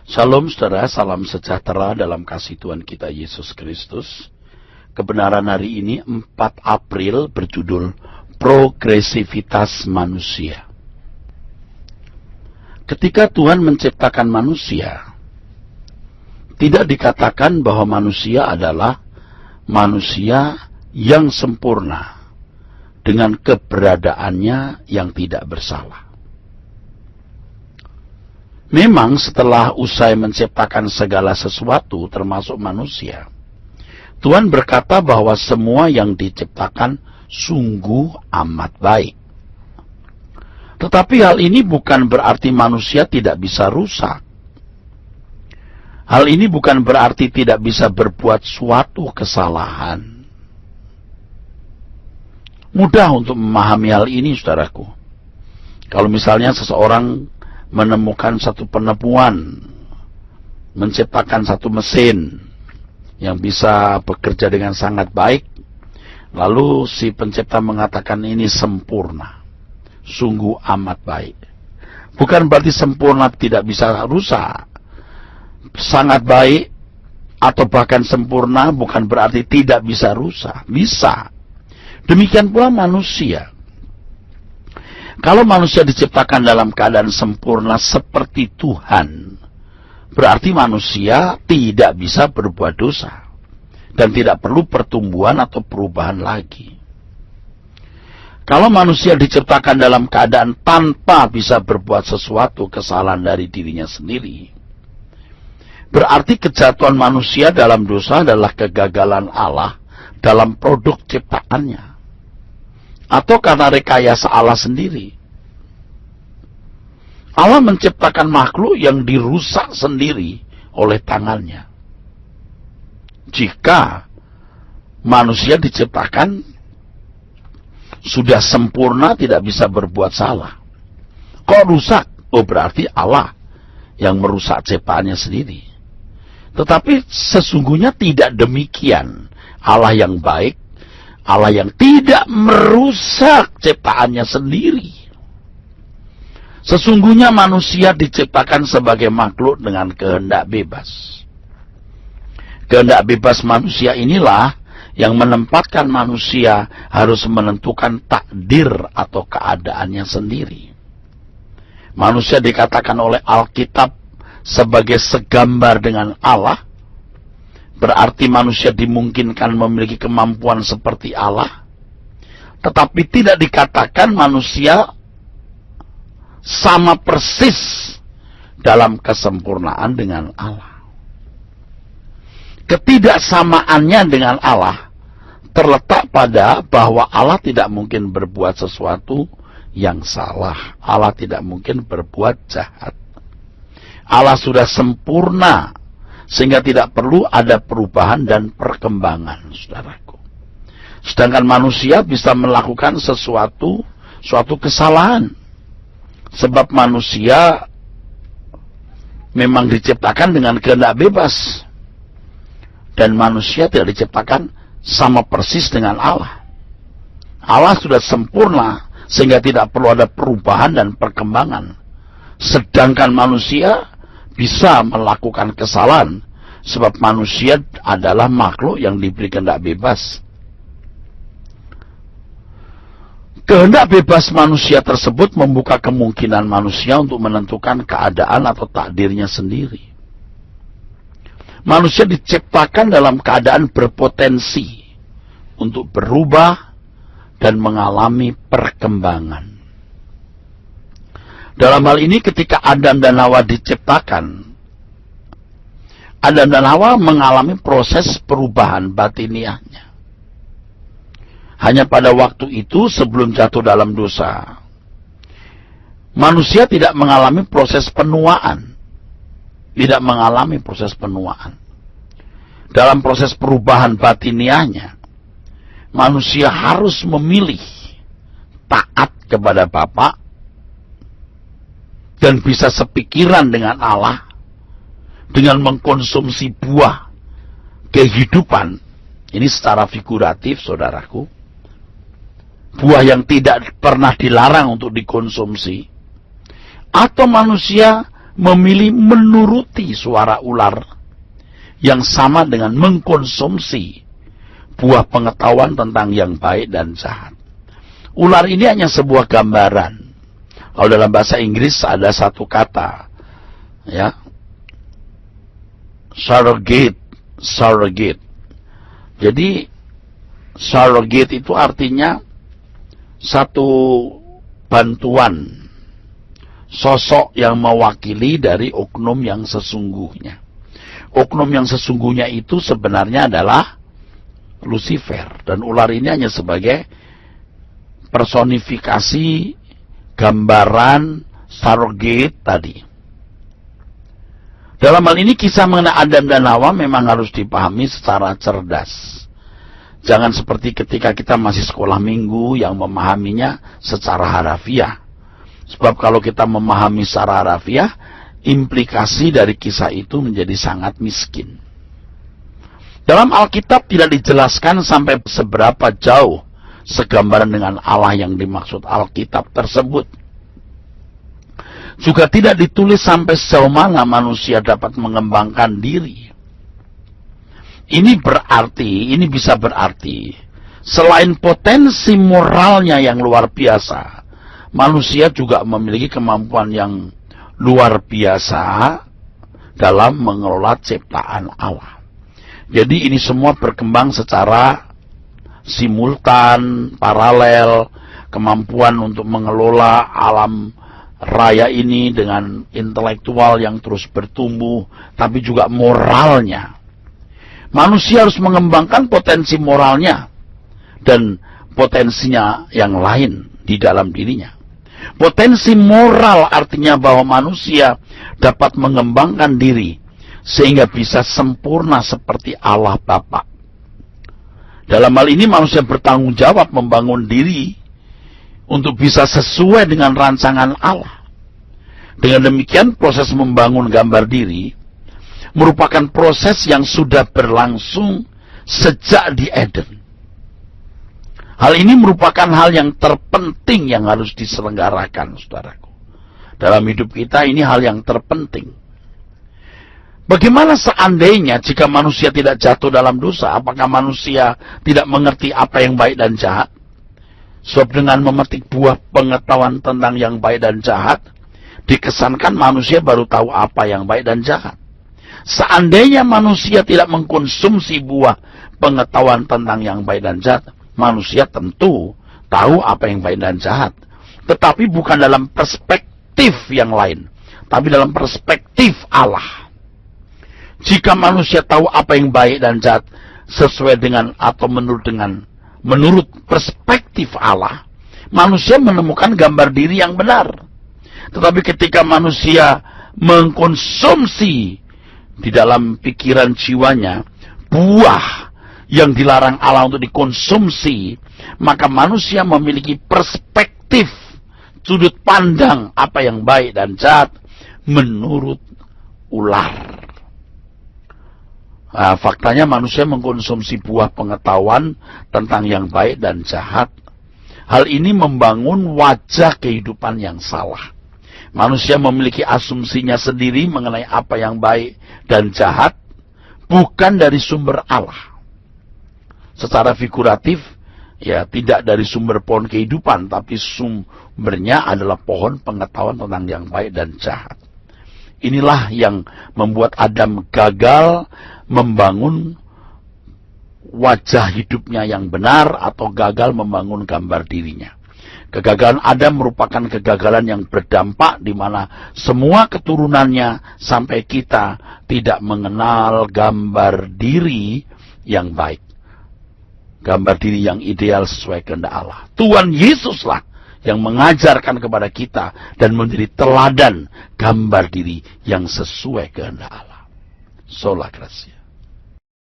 Shalom saudara, salam sejahtera dalam kasih Tuhan kita Yesus Kristus. Kebenaran hari ini 4 April berjudul Progresivitas Manusia. Ketika Tuhan menciptakan manusia, tidak dikatakan bahwa manusia adalah manusia yang sempurna dengan keberadaannya yang tidak bersalah. Memang setelah usai menciptakan segala sesuatu termasuk manusia, Tuhan berkata bahwa semua yang diciptakan sungguh amat baik. Tetapi hal ini bukan berarti manusia tidak bisa rusak. Hal ini bukan berarti tidak bisa berbuat suatu kesalahan. Mudah untuk memahami hal ini, saudaraku. Kalau misalnya seseorang menemukan satu penemuan, menciptakan satu mesin yang bisa bekerja dengan sangat baik, lalu si pencipta mengatakan ini sempurna, sungguh amat baik. Bukan berarti sempurna tidak bisa rusak. Sangat baik atau bahkan sempurna bukan berarti tidak bisa rusak. Bisa. Demikian pula manusia. Kalau manusia diciptakan dalam keadaan sempurna seperti Tuhan, berarti manusia tidak bisa berbuat dosa dan tidak perlu pertumbuhan atau perubahan lagi. Kalau manusia diciptakan dalam keadaan tanpa bisa berbuat sesuatu kesalahan dari dirinya sendiri, berarti kejatuhan manusia dalam dosa adalah kegagalan Allah dalam produk ciptaannya, atau karena rekayasa Allah sendiri. Allah menciptakan makhluk yang dirusak sendiri oleh tangannya. Jika manusia diciptakan sudah sempurna, tidak bisa berbuat salah, kok rusak? Oh, berarti Allah yang merusak ciptaannya sendiri. Tetapi sesungguhnya tidak demikian. Allah yang baik, Allah yang tidak merusak ciptaannya sendiri. Sesungguhnya manusia diciptakan sebagai makhluk dengan kehendak bebas. Kehendak bebas manusia inilah yang menempatkan manusia harus menentukan takdir atau keadaannya sendiri. Manusia dikatakan oleh Alkitab sebagai segambar dengan Allah, berarti manusia dimungkinkan memiliki kemampuan seperti Allah, tetapi tidak dikatakan manusia sama persis dalam kesempurnaan dengan Allah. Ketidaksamaannya dengan Allah terletak pada bahwa Allah tidak mungkin berbuat sesuatu yang salah. Allah tidak mungkin berbuat jahat. Allah sudah sempurna sehingga tidak perlu ada perubahan dan perkembangan, saudaraku. Sedangkan manusia bisa melakukan suatu kesalahan. Sebab manusia memang diciptakan dengan kehendak bebas. Dan manusia tidak diciptakan sama persis dengan Allah. Allah sudah sempurna sehingga tidak perlu ada perubahan dan perkembangan. Sedangkan manusia bisa melakukan kesalahan, sebab manusia adalah makhluk yang diberi kehendak bebas. Kehendak bebas manusia tersebut membuka kemungkinan manusia untuk menentukan keadaan atau takdirnya sendiri. Manusia diciptakan dalam keadaan berpotensi untuk berubah dan mengalami perkembangan. Dalam hal ini ketika Adam dan Hawa diciptakan, Adam dan Hawa mengalami proses perubahan batiniahnya. Hanya pada waktu itu sebelum jatuh dalam dosa, manusia tidak mengalami proses penuaan. Tidak mengalami proses penuaan. Dalam proses perubahan batiniahnya, manusia harus memilih taat kepada Bapa dan bisa sepikiran dengan Allah dengan mengkonsumsi buah kehidupan. Ini secara figuratif, saudaraku. Buah yang tidak pernah dilarang untuk dikonsumsi. Atau manusia memilih menuruti suara ular yang sama dengan mengkonsumsi buah pengetahuan tentang yang baik dan jahat. Ular ini hanya sebuah gambaran. Kalau dalam bahasa Inggris ada satu kata, ya, surrogate. Jadi surrogate itu artinya satu bantuan, sosok yang mewakili dari oknum yang sesungguhnya. Oknum yang sesungguhnya itu sebenarnya adalah Lucifer, dan ular ini hanya sebagai personifikasi gambaran surrogate tadi. Dalam hal ini kisah mengenai Adam dan Hawa memang harus dipahami secara cerdas. Jangan seperti ketika kita masih sekolah minggu yang memahaminya secara harafiah. Sebab kalau kita memahami secara harafiah, implikasi dari kisah itu menjadi sangat miskin. Dalam Alkitab tidak dijelaskan sampai seberapa jauh segambaran dengan Allah yang dimaksud Alkitab tersebut. Juga tidak ditulis sampai sejauh mana manusia dapat mengembangkan diri. Ini bisa berarti, selain potensi moralnya yang luar biasa, manusia juga memiliki kemampuan yang luar biasa dalam mengelola ciptaan Allah. Jadi ini semua berkembang secara simultan, paralel, kemampuan untuk mengelola alam raya ini dengan intelektual yang terus bertumbuh, tapi juga moralnya. Manusia harus mengembangkan potensi moralnya dan potensinya yang lain di dalam dirinya. Potensi moral artinya bahwa manusia dapat mengembangkan diri sehingga bisa sempurna seperti Allah Bapa. Dalam hal ini manusia bertanggung jawab membangun diri untuk bisa sesuai dengan rancangan Allah. Dengan demikian, proses membangun gambar diri merupakan proses yang sudah berlangsung sejak di Eden. Hal ini merupakan hal yang terpenting yang harus diselenggarakan, saudaraku. Dalam hidup kita ini hal yang terpenting. Bagaimana seandainya jika manusia tidak jatuh dalam dosa? Apakah manusia tidak mengerti apa yang baik dan jahat? Sebab dengan memetik buah pengetahuan tentang yang baik dan jahat, dikesankan manusia baru tahu apa yang baik dan jahat. Seandainya manusia tidak mengkonsumsi buah pengetahuan tentang yang baik dan jahat, manusia tentu tahu apa yang baik dan jahat. Tetapi bukan dalam perspektif yang lain, tapi dalam perspektif Allah. Jika manusia tahu apa yang baik dan jahat sesuai dengan atau menurut perspektif Allah, manusia menemukan gambar diri yang benar. Tetapi ketika manusia mengkonsumsi di dalam pikiran jiwanya buah yang dilarang Allah untuk dikonsumsi, maka manusia memiliki perspektif sudut pandang apa yang baik dan jahat menurut ular. Faktanya manusia mengkonsumsi buah pengetahuan tentang yang baik dan jahat. Hal ini membangun wajah kehidupan yang salah. Manusia memiliki asumsinya sendiri mengenai apa yang baik dan jahat, bukan dari sumber Allah. Secara figuratif, ya tidak dari sumber pohon kehidupan, tapi sumbernya adalah pohon pengetahuan tentang yang baik dan jahat. Inilah yang membuat Adam gagal membangun wajah hidupnya yang benar atau gagal membangun gambar dirinya. Kegagalan Adam merupakan kegagalan yang berdampak di mana semua keturunannya sampai kita tidak mengenal gambar diri yang baik. Gambar diri yang ideal sesuai kehendak Allah. Tuhan Yesuslah yang mengajarkan kepada kita dan menjadi teladan gambar diri yang sesuai kehendak Allah. Sola Gracia.